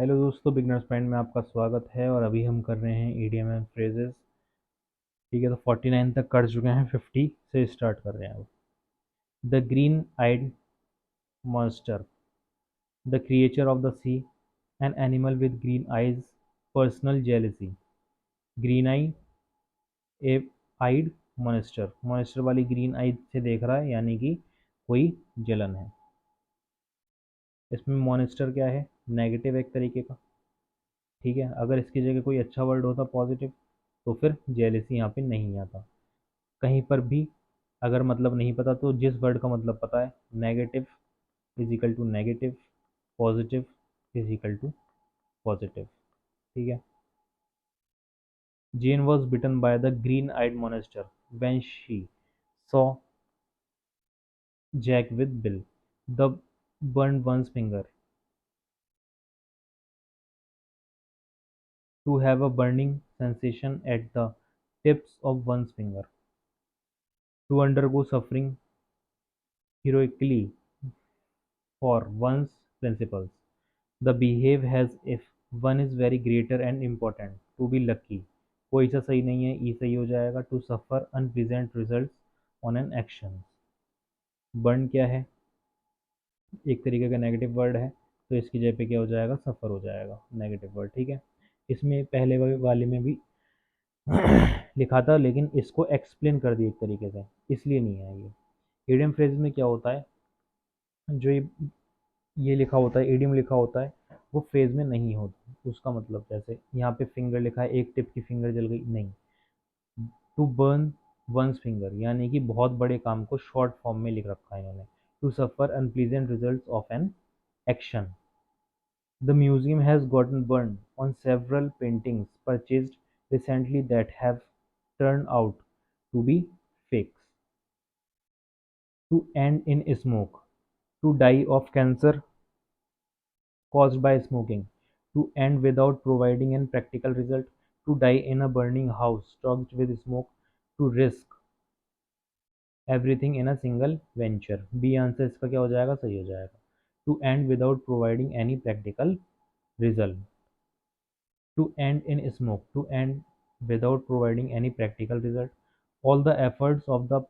Hello दोस्तों, beginners mind में आपका स्वागत है। और अभी हम कर रहे हैं ईडीएम एंड फ्रेजेस। ठीक है, तो 49 तक कर चुके हैं, 50 से स्टार्ट कर रहे हैं अब। The green eyed monster, the creature of the sea, an animal with green eyes, personal jealousy. Green eye a eyed monster, monster वाली ग्रीन आई से देख रहा है, यानी कि कोई जलन है। इसमें मॉन्स्टर क्या है? नेगेटिव एक तरीके का। ठीक है, अगर इसकी जगह कोई अच्छा वर्ड होता पॉजिटिव, तो फिर जेलेसी यहाँ पे नहीं आता। कहीं पर भी अगर मतलब नहीं पता तो जिस वर्ड का मतलब पता है, negative is equal to negative, positive is equal to positive. ठीक है। Jane was bitten by the green eyed monster when she saw Jack with Bill the burned one's finger, to have a burning sensation at the tips of one's finger, to undergo suffering heroically for one's principles, the behave as if one is very greater and important, to be lucky। कोई सा सही नहीं है, ई सही हो जाएगा। to suffer unpleasant results on an action। Burn क्या है? एक तरीके का नेगेटिव वर्ड है, तो इसकी जगह पे क्या हो जाएगा? सफ़र हो जाएगा, नेगेटिव वर्ड। ठीक है। इसमें पहले वाले में भी लिखा था, लेकिन इसको एक्सप्लेन कर दिया एक तरीके से, इसलिए नहीं है ये। इडियम फ्रेज में क्या होता है, जो ये लिखा होता है, इडियम लिखा होता है, वो फ्रेज में नहीं होता। उसका मतलब जैसे यहाँ पे फिंगर लिखा है, एक टिप की फिंगर जल गई, नहीं। टू बर्न वंस फिंगर, यानी कि बहुत बड़े काम को शॉर्ट फॉर्म में लिख रखा है इन्होंने। To suffer unpleasant result of an action. The museum has gotten burned on several paintings purchased recently that have turned out to be fakes। To end in smoke, to die of cancer caused by smoking, to end without providing an practical result, to die in a burning house stoked with smoke, to risk everything in a single venture। B answer इसका क्या हो जाएगा? सही हो जाएगा। To end without providing any practical result, to end in smoke, to end without providing any practical result, all the efforts of the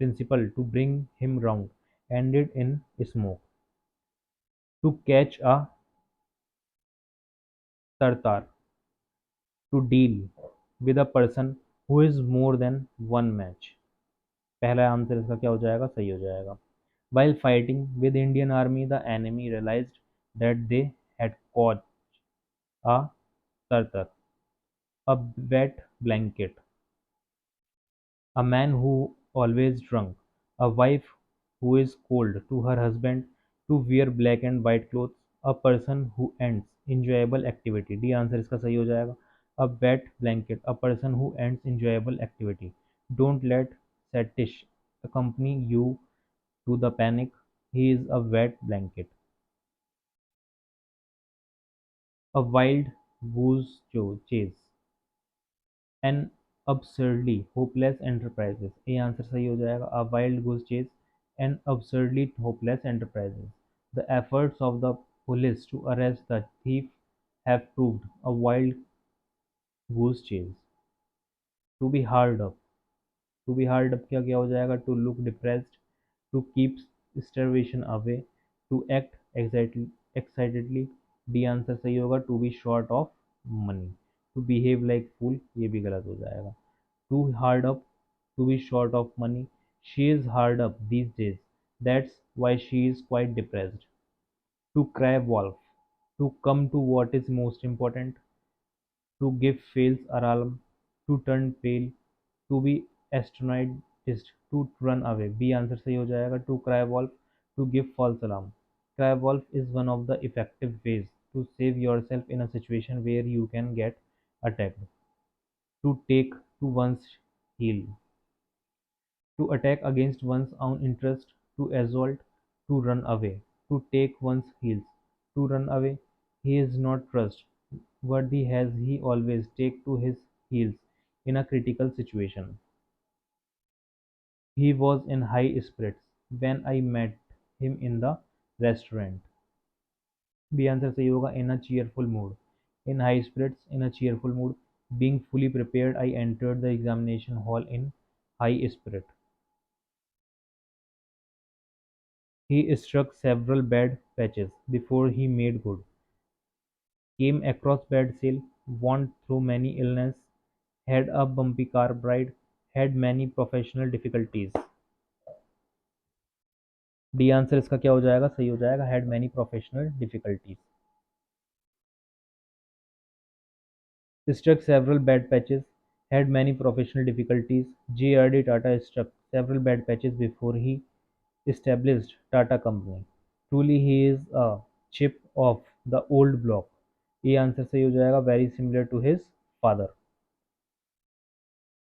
principal to bring him round ended in smoke। To catch a tartar, to deal with a person who is more than one match। पहला answer इसका क्या हो जाएगा? सही हो जाएगा। While fighting with Indian army, the enemy realized that they had caught a tartar, a wet blanket, a man who always drunk, a wife who is cold to her husband, to wear black and white clothes, a person who ends enjoyable activity। D answer इसका सही हो जाएगा। A wet blanket, a person who ends enjoyable activity। Don't let fetish accompany you to the panic, he is a wet blanket। A wild goose chase, an absurdly hopeless enterprises। ये answer सही हो जाएगा। A wild goose chase, an absurdly hopeless enterprises। The efforts of the police to arrest the thief have proved a wild goose chase। To be hard up, to be hard up क्या क्या हो जाएगा? To look depressed, to keep starvation away, to act excitedly। D answer सही होगा। To be short of money, to behave like fool, ये भी गलत हो जाएगा। Too hard up, to be short of money, she is hard up these days, that's why she is quite depressed। To cry wolf, to come to what is most important, to give false alarm, to turn pale, to be astonished, to run away। B answer सही हो जाएगा। To cry wolf, to give false alarm। Cry wolf is one of the effective ways to save yourself in a situation where you can get attacked। To take to one's heel, to attack against one's own interest, to assault, to run away, to take one's heels, to run away. He is not trustworthy as he always take to his heels in a critical situation। He was in high spirits when I met him in the restaurant। B answer सही होगा, in a cheerful mood, in high spirits, in a cheerful mood, being fully prepared I entered the examination hall in high spirit. He struck several bad patches before he made good, came across bad sale, went through many illness, had a bumpy car ride, had many professional difficulties. D answer इसका क्या हो जाएगा, सही हो जाएगा, had many professional difficulties. Struck several bad patches, had many professional difficulties. J.R.D. Tata struck several bad patches before he established Tata Company. Truly he is a chip of the old block. ये answer सही हो जाएगा, very similar to his father.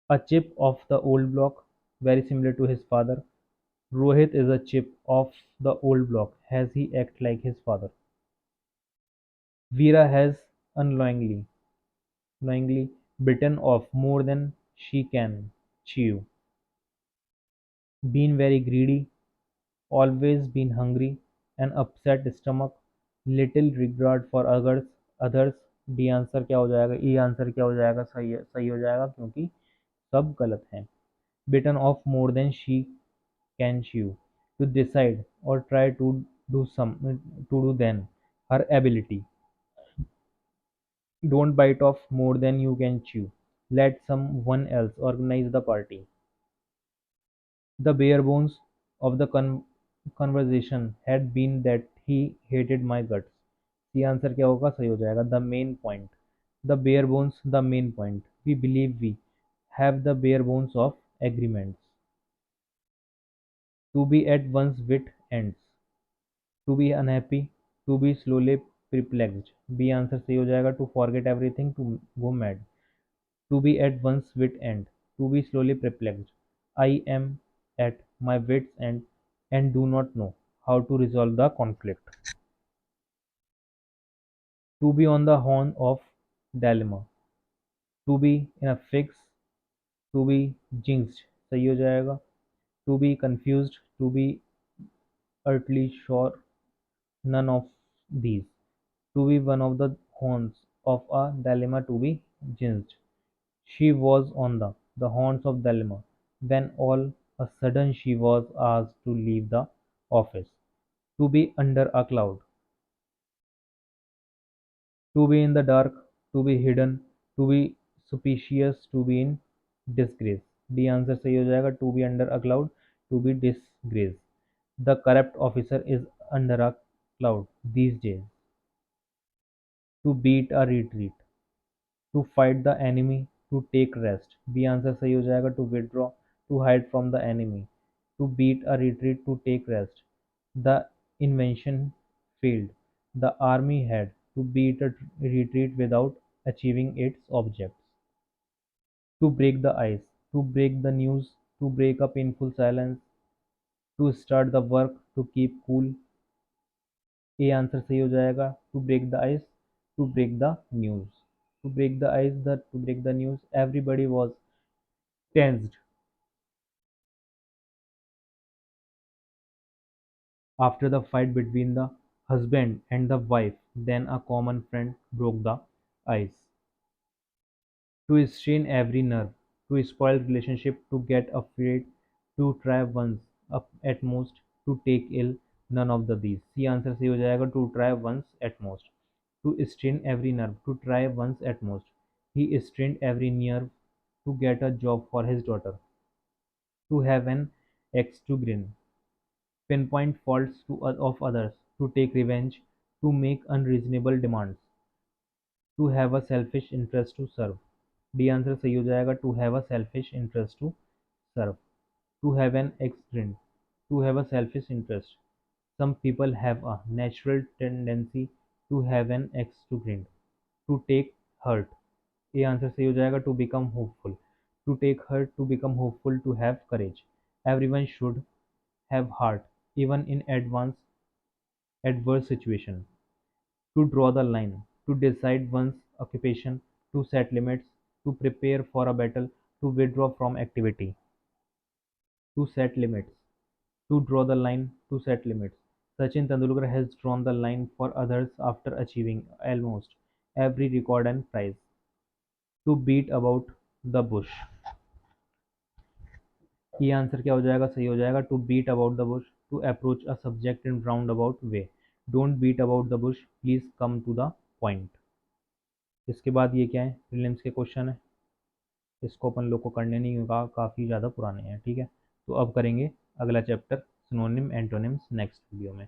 A chip of the old block, very similar to his father. Rohit is a chip of the old block. Has he act like his father? Veera has unknowingly bitten off more than she can chew. Been very greedy, always been hungry, an upset stomach, little regard for others. D answer क्या हो जाएगा, ई answer क्या हो जाएगा, सही हो जाएगा क्योंकि सब गलत हैं. Bitten off more than she can chew. To decide or try to do then her ability. Don't bite off more than you can chew. Let someone else organize the party. The bare bones of the conversation had been that he hated my guts. The answer क्या होगा, सही हो जाएगा, the main point. The bare bones, the main point. We believe we have the bare bones of agreements. To be at one's wit ends. To be unhappy, to be slowly perplexed. B answer सही हो जाएगा, to forget everything, to go mad. To be at one's wit end, to be slowly perplexed. I am at my wit's end and do not know how to resolve the conflict. To be on the horn of dilemma. To be in a fix, to be jinxed. सही हो जाएगा. To be confused, to be utterly sure, none of these. To be one of the horns of a dilemma, to be jinxed. She was on the horns of dilemma when all a sudden she was asked to leave the office. To be under a cloud. To be in the dark, to be hidden, to be suspicious, to be in disgrace. D answer सही हो जाएगा, to be under a cloud, to be disgrace. The corrupt officer is under a cloud these days. To beat a retreat. To fight the enemy, to take rest. B answer सही हो जाएगा, to withdraw, to hide from the enemy. To beat a retreat, to take rest. The invention failed. The army had to beat a retreat without achieving its objects. To break the ice, to break the news, to break a painful silence, to start the work, to keep cool. A answer सही हो जाएगा, to break the ice, to break the news. To break the ice, the to break the news, everybody was tensed after the fight between the husband and the wife. Then a common friend broke the ice. To strain every nerve, to spoil relationship, to get afraid, to try once up at most, to take ill, none of the these. C answer सही हो जाएगा, to try once at most. To strain every nerve, to try once at most. He strained every nerve to get a job for his daughter. To have an ex to grin. Pinpoint faults of others. To take revenge. To make unreasonable demands. To have a selfish interest to serve. D answer सही हो जाएगा, to have a selfish interest to serve. To have an extreme, to have a selfish interest. Some people have a natural tendency to have an extreme. To take heart. ये answer सही हो जाएगा, to become hopeful. To take heart, to become hopeful, to have courage. Everyone should have heart even in adverse situation. To draw the line, to decide one's occupation, to set limits, to prepare for a battle, to withdraw from activity. To set limits, to draw the line, to set limits. Sachin Tendulkar has drawn the line for others after achieving almost every record and prize. To beat about the bush, ये answer क्या हो जाएगा, सही हो जाएगा। To beat about the bush, to approach a subject in round about way, don't beat about the bush, please come to the point. इसके बाद ये क्या है, प्रीलिम्स के क्वेश्चन है, इसको अपन लोग को करने नहीं होगा, काफ़ी ज़्यादा पुराने हैं, ठीक है। तो अब करेंगे अगला chapter synonym antonyms next video में।